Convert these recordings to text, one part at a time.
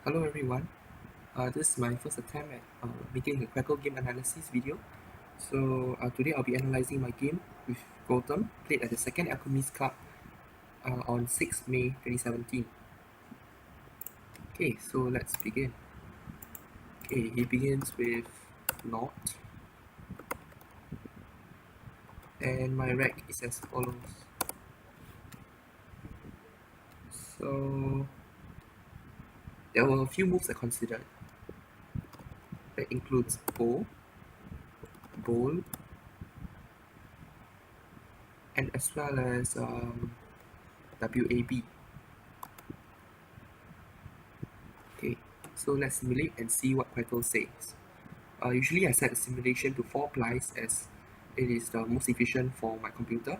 Hello everyone, this is my first attempt at making a Quackle game analysis video. So today I'll be analyzing my game with Gautam, played at the second Alchemist Cup on 6th May 2017. Okay, so let's begin. Okay, he begins with Not, and my rec is as follows. So there were a few moves I considered. That includes Bow, Bowl, and as well as WAB. Okay, so let's simulate and see what Quackle says. Usually I set the simulation to 4 plies as it is the most efficient for my computer.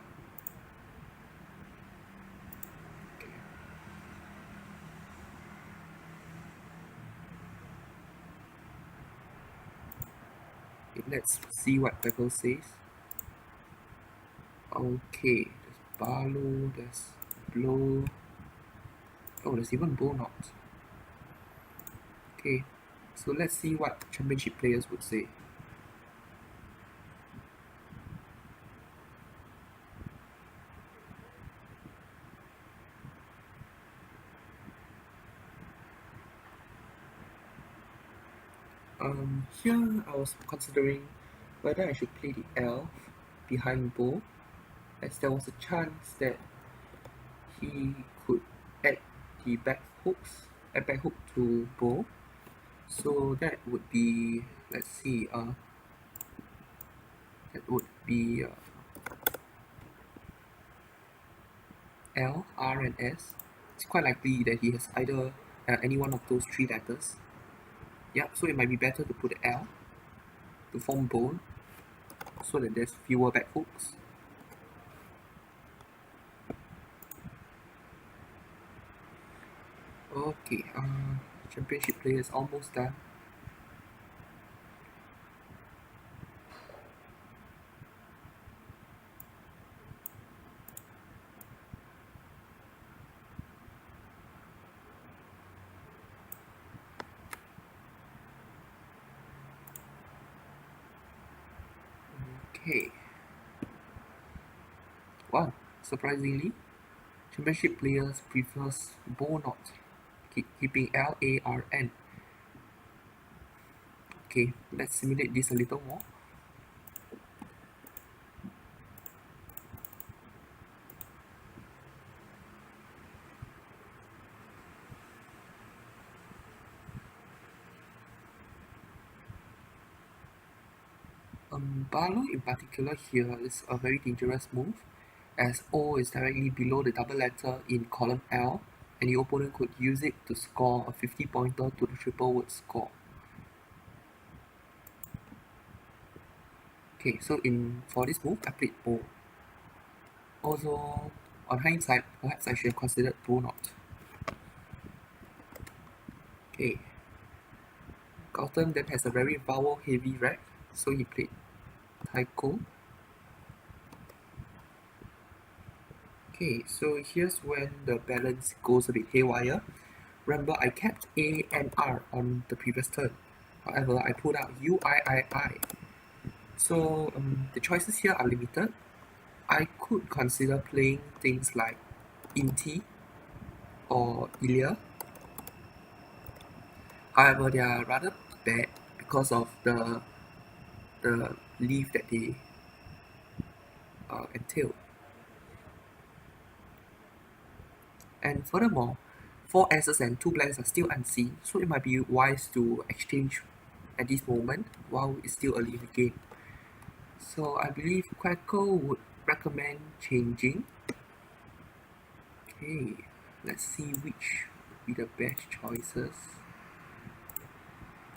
Okay. Let's see what Quackle says. Okay, there's Barlow, there's Blow. Oh, there's even Bow Knot. Okay, so let's see what championship players would say. Here I was considering whether I should play the elf behind Bow, as there was a chance that he could add the back hook to Bow. So that would be, let's see, that would be L, R, and S. It's quite likely that he has either any one of those 3 letters. Yeah, so it might be better to put L to form bone so that there's fewer back hooks. Okay, championship player is almost done. Okay. Wow, surprisingly, championship players prefers bow knot, keeping LARN. Okay, let's simulate this a little more. Barlow in particular here is a very dangerous move, as O is directly below the double letter in column L, and the opponent could use it to score a 50-pointer to the triple word score. Okay, so for this move, I played Bow. Also, on hindsight, perhaps I should have considered Bow Knot. Okay, Gautam then has a very vowel-heavy rack, so he played Taiko. Okay, so here's when the balance goes a bit haywire. Remember, I kept A and R on the previous turn. However, I pulled out UIII. So the choices here are limited. I could consider playing things like Inti or Ilia. However, they are rather bad because of the leaf that they entail. And furthermore, 4 S's and 2 blanks are still unseen, so it might be wise to exchange at this moment while it's still early in the game. So I believe Quackle would recommend changing. Okay, let's see which would be the best choices.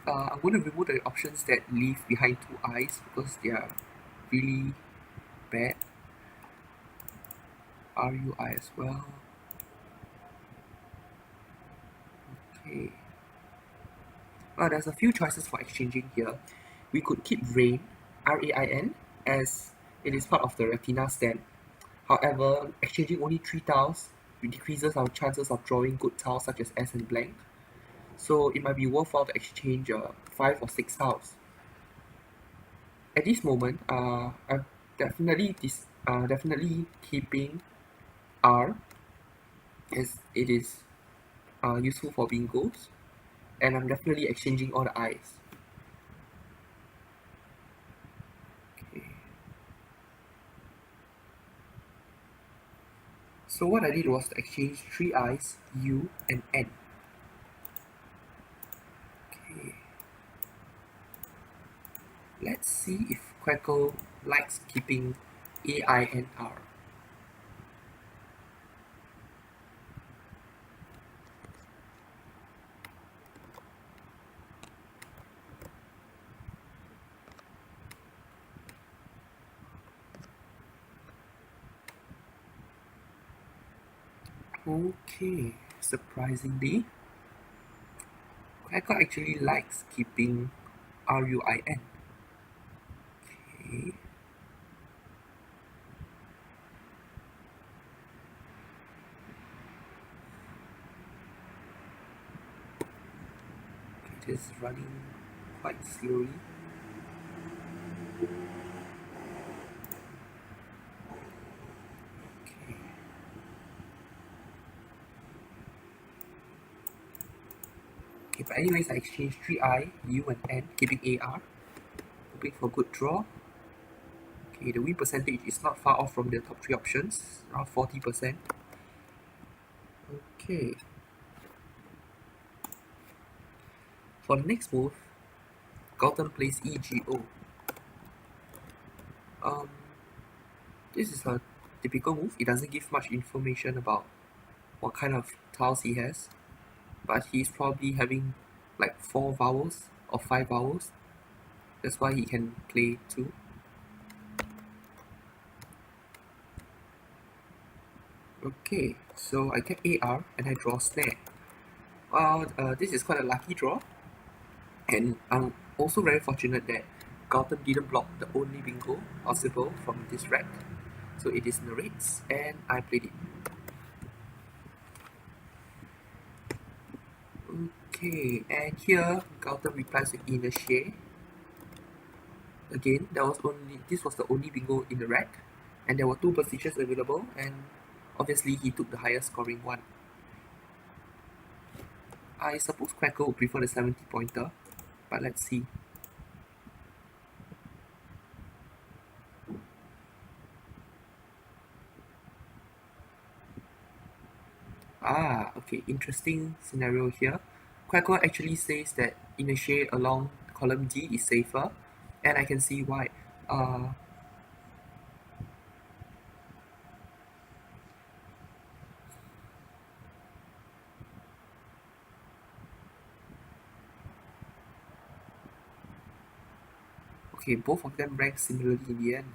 I'm going to remove the options that leave behind 2 eyes because they are really bad. RUI as well. Okay. Well, there's a few choices for exchanging here. We could keep Rain, RAIN, as it is part of the Retina stand. However, exchanging only 3 tiles decreases our chances of drawing good tiles such as S and blank. so it might be worthwhile to exchange 5 or 6 tiles. At this moment, I'm definitely keeping R, as it is useful for bingos, and I'm definitely exchanging all the I's. Okay. So what I did was to exchange 3 I's, U and N. Okay. Let's see if Quackle likes keeping A, I, and R. Okay, surprisingly, Quackle actually likes keeping RUIN. Okay. It is running quite slowly. Okay. Okay, but anyways, I exchanged 3I, U and N, keeping AR, hoping for good draw. Okay, the win percentage is not far off from the top 3 options, around 40%. Okay. For the next move, Gautam plays EGO. This is a typical move. It doesn't give much information about what kind of tiles he has, but he's probably having like 4 vowels or 5 vowels. That's why he can play 2. Okay, so I get AR and I draw snare. Well, this is quite a lucky draw, and I'm also very fortunate that Gautam didn't block the only bingo possible from this rack. So it is narrates, and I played it. Okay, and here Gautam replies with initiate. Again, this was the only bingo in the rack, and there were 2 positions available, and obviously he took the highest scoring one. I suppose Quackle would prefer the 70 pointer, but let's see. Okay, interesting scenario here. Quackle actually says that initiate along column D is safer, and I can see why. Okay, both of them rank similarly in the end.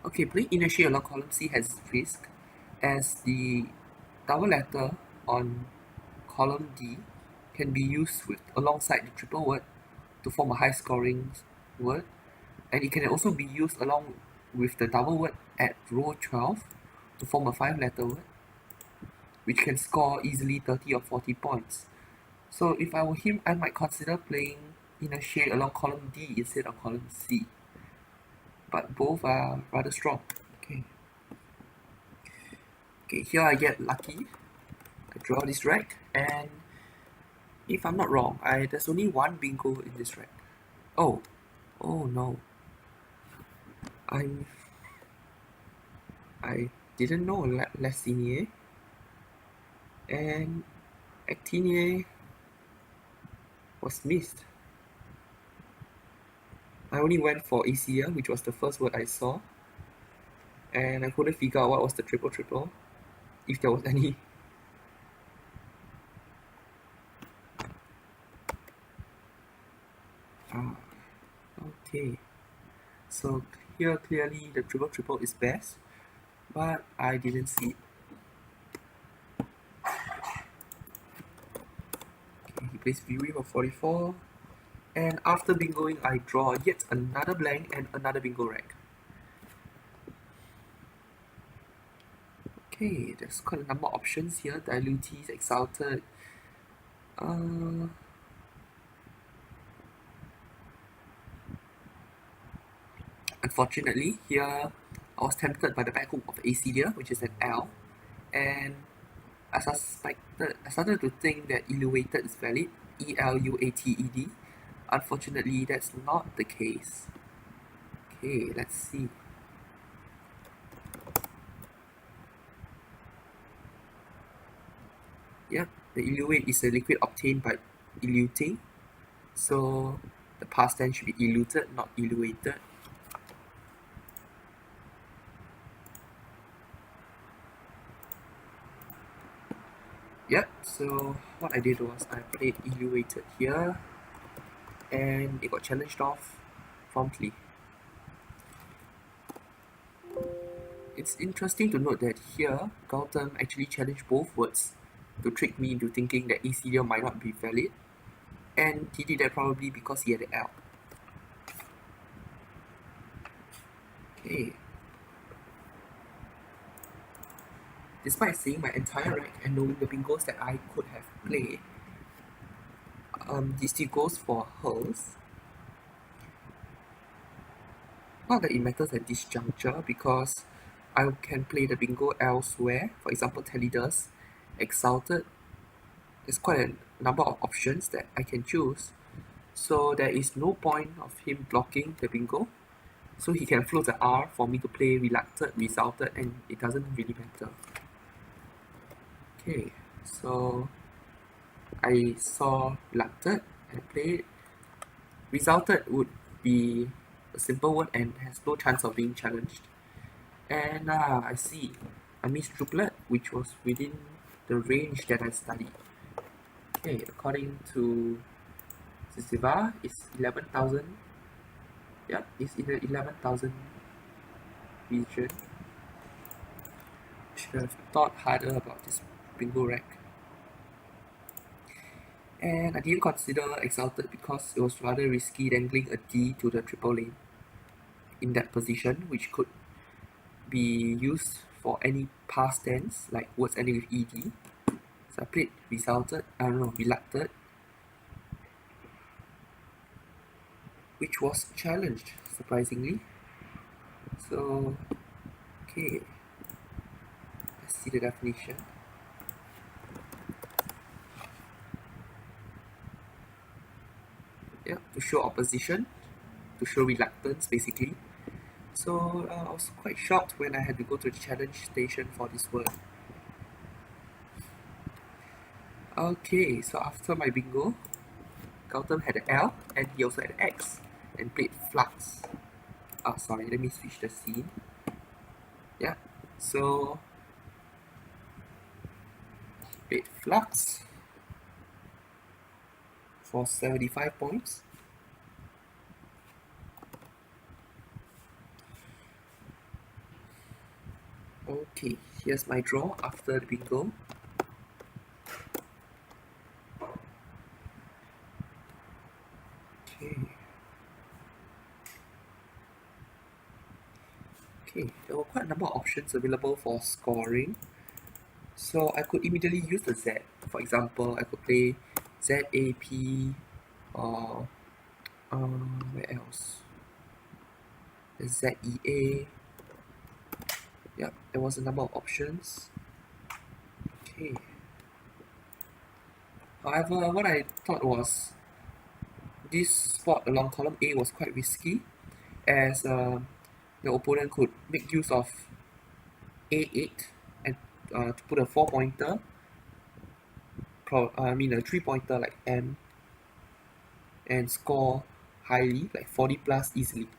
Okay, playing initiate along column C has risk, as the double letter on column D can be used alongside the triple word to form a high scoring word, and it can also be used along with the double word at row 12 to form a 5-letter word, which can score easily 30 or 40 points. So if I were him, I might consider playing initiate along column D instead of column C, but both are rather strong. Okay, here I get lucky. I draw this rack, and if I'm not wrong, there's only one bingo in this rack. Oh no. I didn't know Lessinier and Actinier was missed. I only went for ACL, which was the first word I saw, and I couldn't figure out what was the triple triple, if there was any. Okay. So here clearly the triple triple is best, but I didn't see it. Okay, he plays Fury for 44, and after bingoing I draw yet another blank and another bingo rack. Okay, there's quite a number of options here. Dilutees, exalted. Unfortunately, here I was tempted by the back hook of Acedia, which is an L, and I started to think that eluated is valid, Eluated. Unfortunately, that's not the case. Okay, let's see. Yep, the eluate is a liquid obtained by eluting, so the past tense should be eluted, not eluated. Yep, so what I did was I played eluated here, and it got challenged off promptly. It's interesting to note that here, Gautam actually challenged both words to trick me into thinking that Acedia might not be valid, and he did that probably because he had an L. Okay. Despite seeing my entire rack and knowing the bingos that I could have played, he still goes for hers. Not that it matters at this juncture because I can play the bingo elsewhere. For example, Tellydoes, Exalted. There's quite a number of options that I can choose. So there is no point of him blocking the bingo. So he can float the R for me to play Relucted, Resulted, and it doesn't really matter. Okay, so I saw Relucted and played. Resulted would be a simple word and has no chance of being challenged. And I see. I missed Triplet, which was within the range that I studied. Okay, according to Sisiva, it's 11,000. Yep, it's in the 11,000 region. Should have thought harder about this bingo rack. And I didn't consider Exalted because it was rather risky dangling a D to the triple lane in that position, which could be used for any past tense, like words ending with ed. So I played Relucted, which was challenged, surprisingly. So, okay, let's see the definition. Yeah, to show opposition, to show reluctance, basically. So I was quite shocked when I had to go to the challenge station for this word. Okay, so after my bingo, Gautam had an L and he also had an X and played Flux. Sorry, let me switch the scene. Yeah, so played Flux for 75 points. Okay, here's my draw after the bingo. Okay, there were quite a number of options available for scoring. So I could immediately use the Z. For example, I could play ZAP or where else? The ZEA. Yep, there was a number of options. Okay. However, what I thought was this spot along column A was quite risky, as the opponent could make use of A8 and to put a 4-pointer, a 3-pointer like M, and score highly, like 40 plus easily.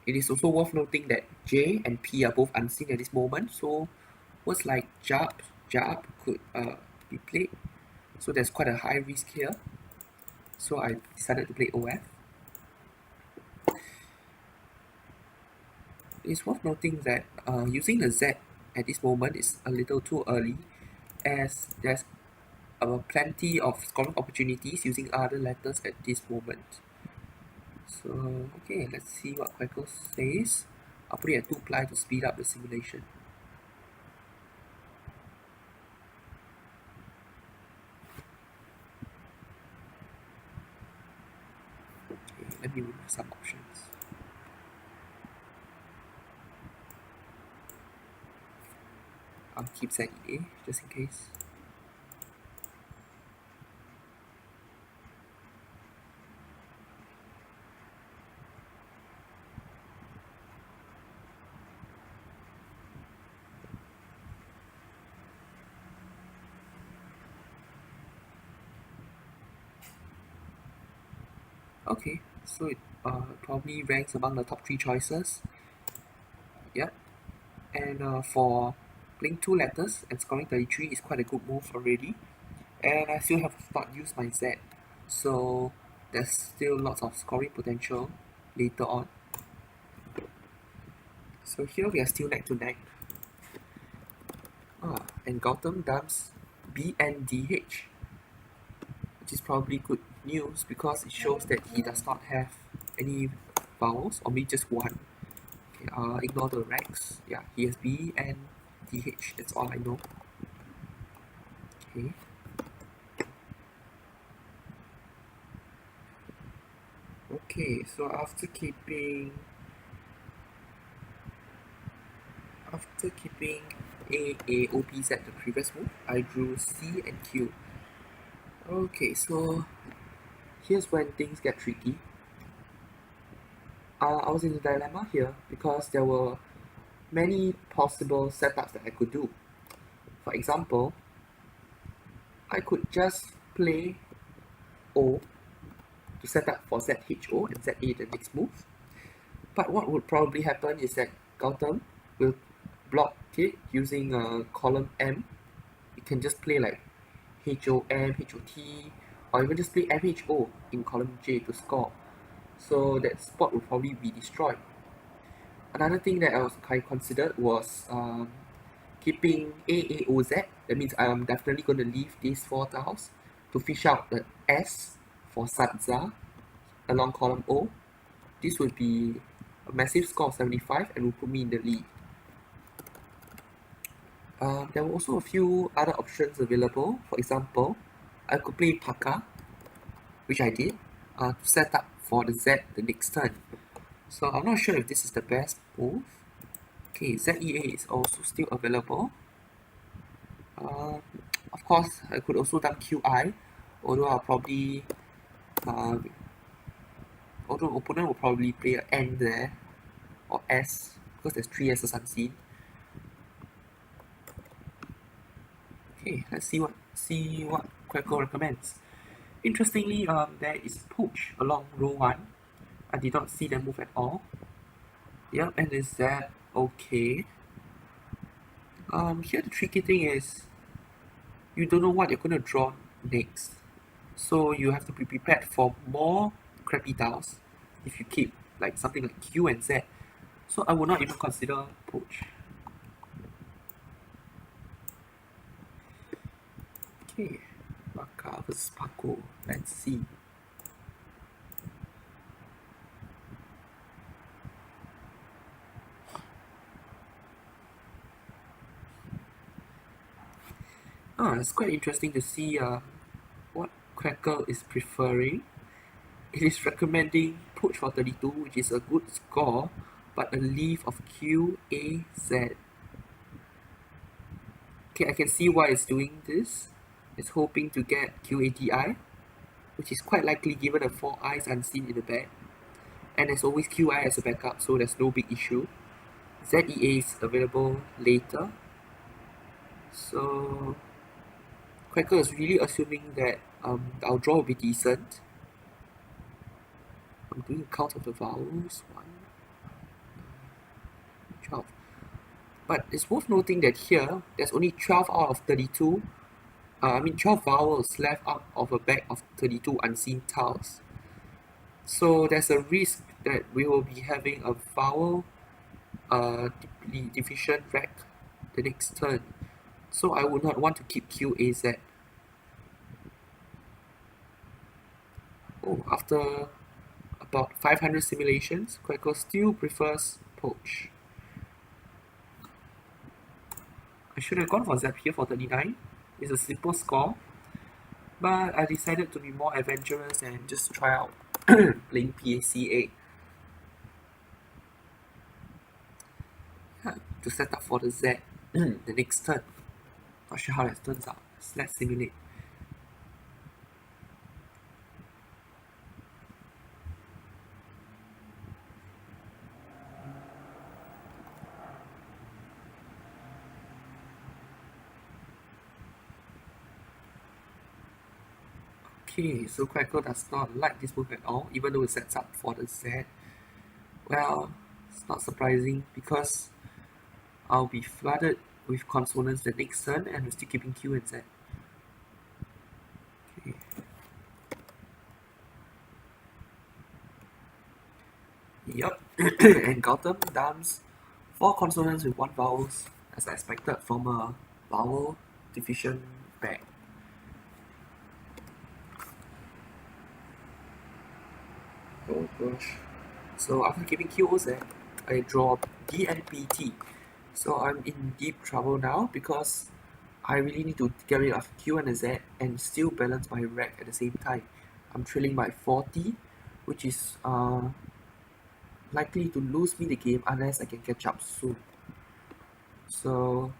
It is also worth noting that J and P are both unseen at this moment, so words like jab could be played. So there's quite a high risk here. So I decided to play OF. It's worth noting that using the Z at this moment is a little too early, as there's plenty of scoring opportunities using other letters at this moment. So, okay, let's see what Quackle says. I'll put it at 2 ply to speed up the simulation. Okay, let me remove some options. I'll keep ZEA just in case. Okay, so it probably ranks among the top 3 choices. Yep, and for playing 2 letters and scoring 33 is quite a good move already. And I still have not used my Z, so there's still lots of scoring potential later on. So here we are still neck to neck. And Gautam dumps BNDH, which is probably good news because it shows that he does not have any vowels, or maybe just one. Okay, ignore the Rex. Yeah, he has B and DH, that's all I know. Okay. Okay, so after keeping A, A, O, B, Z the previous move, I drew C and Q. Okay, so here's when things get tricky. I was in a dilemma here because there were many possible setups that I could do. For example, I could just play O to set up for ZHO and ZA the next move. But what would probably happen is that Gautam will block it using column M. You can just play like HOM, HOT, or even just play MHO in column J to score. So that spot will probably be destroyed. Another thing that I considered was keeping AAOZ. That means I'm definitely going to leave these 4 tiles to fish out the S for Sadza along column O. This would be a massive score of 75 and will put me in the lead. There were also a few other options available. For example, I could play Paka, which I did, to set up for the Z the next turn. So I'm not sure if this is the best move. Okay, ZEA is also still available. Of course, I could also dump QI, although I'll probably, although opponent will probably play an N there, or S, because there's 3 S's unseen. Okay, let's see what Quackle recommends. Interestingly, there is Poach along row 1. I did not see that move at all. Yep, and is that okay? Here the tricky thing is you don't know what you're gonna draw next. So you have to be prepared for more crappy tiles if you keep like something like Q and Z. So I would not even consider Poach. Okay, Baka vs Paco. Let's see. It's quite interesting to see what Quackle is preferring. It is recommending Poach for 32, which is a good score, but a leave of Q, A, Z. Okay, I can see why it's doing this. It's hoping to get QATI, which is quite likely given the 4 eyes unseen in the back. And there's always QI as a backup, so there's no big issue. ZEA is available later. So Quackle is really assuming that our draw will be decent. I'm doing a count of the vowels. 1, 12. But it's worth noting that here, there's only 12 out of 32. 12 vowels left out of a bag of 32 unseen tiles. So there's a risk that we will be having a vowel deficient rack the next turn. So I would not want to keep QAZ. After about 500 simulations, Quackle still prefers Poach. I should have gone for Zap here for 39. It's a simple score, but I decided to be more adventurous and just try out playing PACA to set up for the Z the next turn. Not sure how that turns out. Let's simulate. Okay, so Quackle does not like this move at all, even though it sets up for the Z. Well, it's not surprising because I'll be flooded with consonants the next turn and we're still keeping Q and Z. Okay. Yup, and Gautam dumps 4 consonants with 1 vowels, as I expected from a vowel deficient bag. Oh gosh. So after keeping QOZ, I draw D and PT. So I'm in deep trouble now because I really need to get rid of Q and a Z and still balance my rack at the same time. I'm trailing by 40, which is likely to lose me the game unless I can catch up soon. So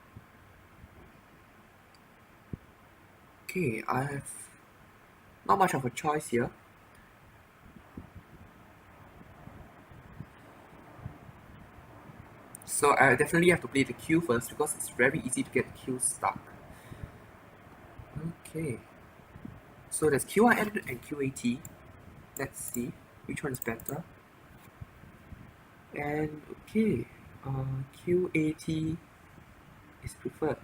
okay, I have not much of a choice here. So I definitely have to play the Q first because it's very easy to get Q stuck. Okay. So there's QIN and QAT. Let's see which one is better. And okay, QAT is preferred.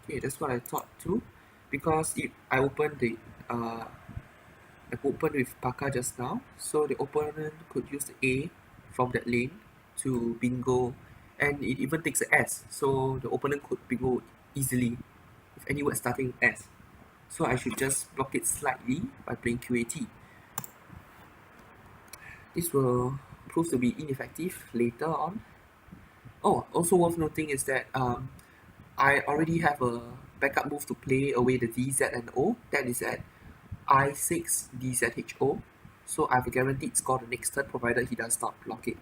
Okay, that's what I thought too, because if I opened the I opened with Paka just now, so the opponent could use the A from that lane to bingo, and it even takes a S, so the opponent could bingo easily with any word starting with S. So I should just block it slightly by playing QAT. This will prove to be ineffective later on. Oh, also worth noting is that I already have a backup move to play away the DZ and O. That is at I6 DZHO. So I have a guaranteed score the next turn provided he does not block it.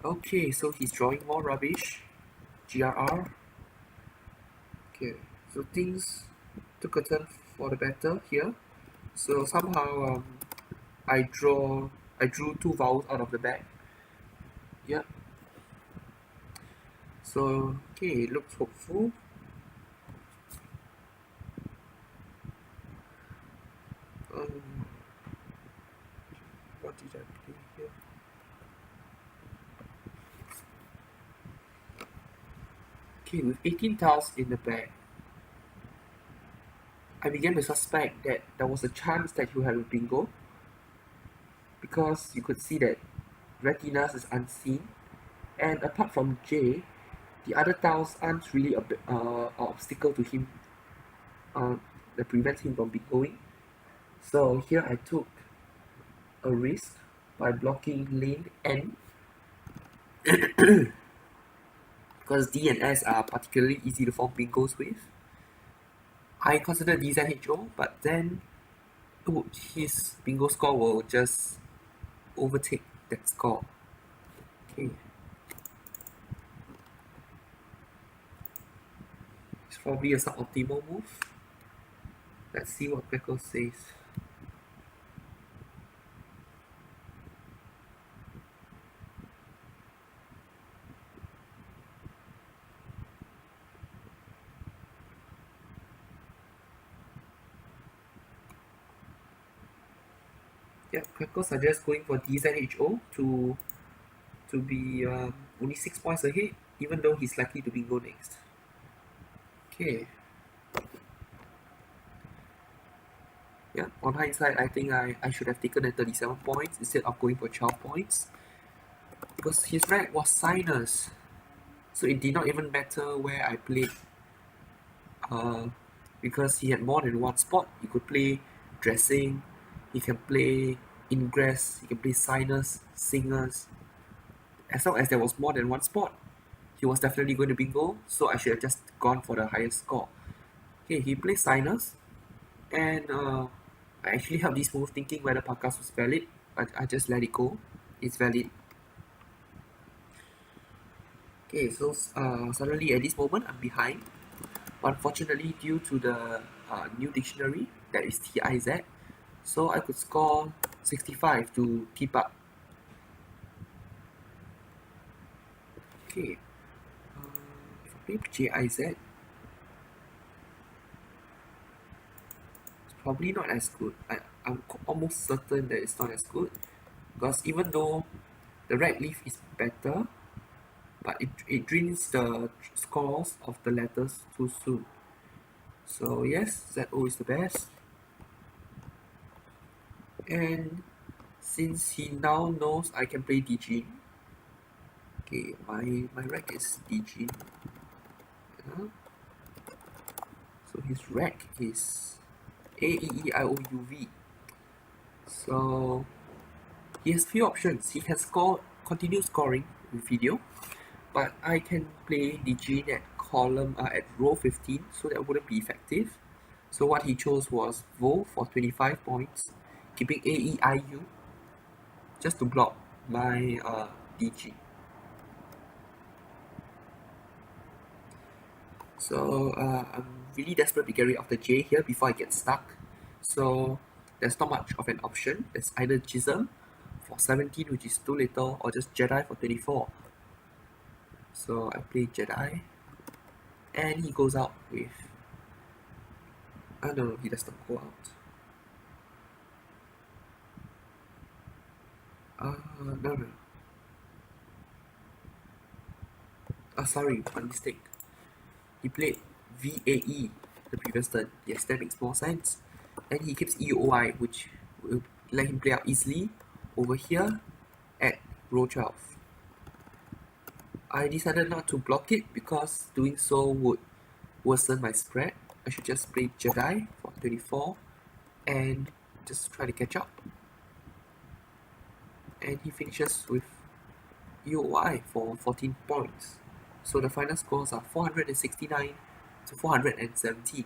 Okay, so he's drawing more rubbish. GRR. Okay, so things took a turn for the better here. So somehow I drew 2 vowels out of the bag. Yep. So okay, it looks hopeful. What did I play here? Okay, with 18 tiles in the bag, I began to suspect that there was a chance that you have a bingo, because you could see that Retinas is unseen, and apart from J, the other tiles aren't really an obstacle to him that prevents him from bingoing. So here I took a risk by blocking lane N because D and S are particularly easy to form bingos with. I considered DZHO, but then his bingo score will just overtake that score. Okay. It's probably a suboptimal move. Let's see what Quackle says. Yeah, Quackle suggests going for DZHO to be only 6 points ahead, even though he's likely to bingo next. Okay. Yeah, on hindsight, I think I should have taken the 37 points instead of going for 12 points. Because his rank was Sinus. So it did not even matter where I played. Because he had more than one spot. He could play dressing, he can play ingress, he can play Sinus, singers. as long as there was more than one spot, he was definitely going to bingo, so I should have just gone for the highest score. Okay, he plays Sinus, and I actually held this move thinking whether Pakas was valid, but I just let it go. It's valid. Okay, so suddenly at this moment I'm behind. Unfortunately, due to the new dictionary, that is TIZ, so I could score 65 to keep up. Okay, if I play JIZ, it's probably not as good. I'm almost certain that it's not as good, because even though the red leaf is better, but it drains the scores of the letters too soon. So yes, ZO is the best. And since he now knows I can play Dijin, okay, my rec is Dijin. Yeah. So his rec is AEEIOUV. So he has few options. He can continue scoring with video, but I can play Dijin at at row 15, so that wouldn't be effective. So what he chose was Vo for 25 points, keeping AEIU just to block my DG. So I'm really desperate to get rid of the J here before I get stuck. So there's not much of an option. There's either Jism for 17, which is too little, or just Jedi for 24. So I play Jedi, and he goes out with... no, he does not go out. No. Sorry, one mistake. He played VAE the previous turn. Yes, that makes more sense. And he keeps EOI, which will let him play out easily over here at row 12. I decided not to block it because doing so would worsen my spread. I should just play Jedi for 24 and just try to catch up. And he finishes with EOI for 14 points. So the final scores are 469 to 417.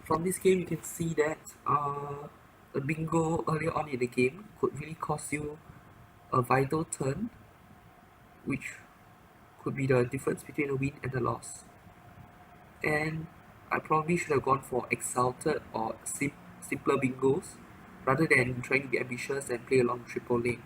From this game, you can see that a bingo earlier on in the game could really cost you a vital turn, which could be the difference between a win and a loss. And I probably should have gone for exalted or simpler bingos rather than trying to be ambitious and play along triple lane.